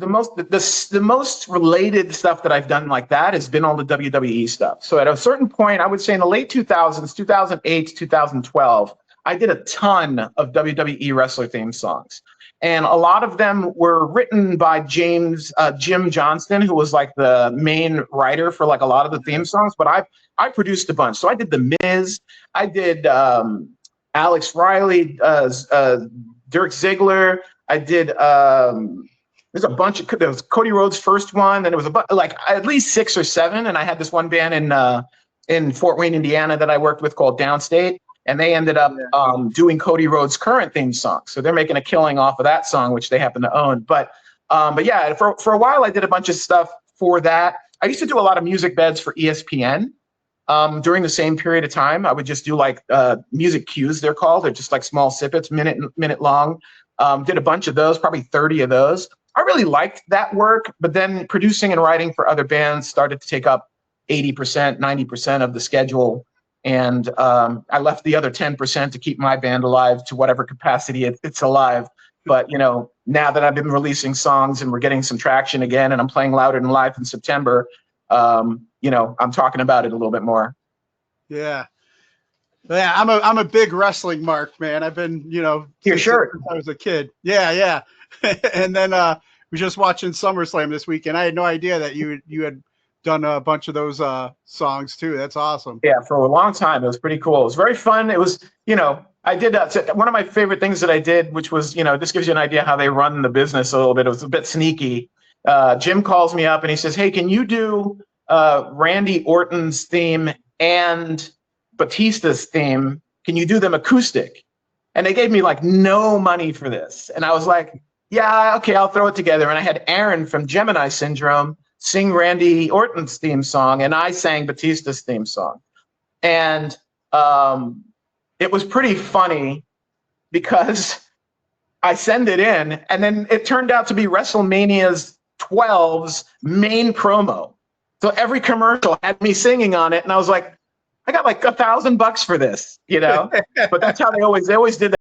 the most related stuff that I've done like that has been all the WWE stuff. So at a certain point, I would say in the late 2000s, 2008 2012, I did a ton of WWE wrestler theme songs. And a lot of them were written by Jim Johnston, who was like the main writer for like a lot of the theme songs. But I produced a bunch. So I did The Miz, I did Alex Riley, Dirk Ziggler. I did there's a bunch of, there was Cody Rhodes' first one, and it was like at least 6 or 7. And I had this one band in Fort Wayne, Indiana that I worked with called Downstate. And they ended up doing Cody Rhodes' current theme song. So they're making a killing off of that song, which they happen to own. But yeah, for a while, I did a bunch of stuff for that. I used to do a lot of music beds for ESPN during the same period of time. I would just do like music cues, they're called. They're just like small snippets, minute long. Did a bunch of those, probably 30 of those. I really liked that work, but then producing and writing for other bands started to take up 80%, 90% of the schedule. And I left the other 10% to keep my band alive to whatever capacity it's alive. But, you know, now that I've been releasing songs and we're getting some traction again and I'm playing Louder Than Live in September, you know, I'm talking about it a little bit more. Yeah. Yeah, I'm a big wrestling mark, man. I've been, you know, since I was a kid. Yeah. And then we just watching SummerSlam this weekend. I had no idea that you had done a bunch of those songs too. That's awesome. Yeah, for a long time. It was pretty cool. It was very fun. It was, you know, I did one of my favorite things that I did, which was, you know, this gives you an idea how they run the business a little bit. It was a bit sneaky. Jim calls me up and he says, hey, can you do Randy Orton's theme and Batista's theme? Can you do them acoustic? And they gave me like no money for this. And I was like, yeah, okay, I'll throw it together. And I had Aaron from Gemini Syndrome sing Randy Orton's theme song, and I sang Batista's theme song. And it was pretty funny because I send it in, and then it turned out to be WrestleMania's 12's main promo. So every commercial had me singing on it, and I was like, I got like $1,000 for this, you know? But that's how they always did that.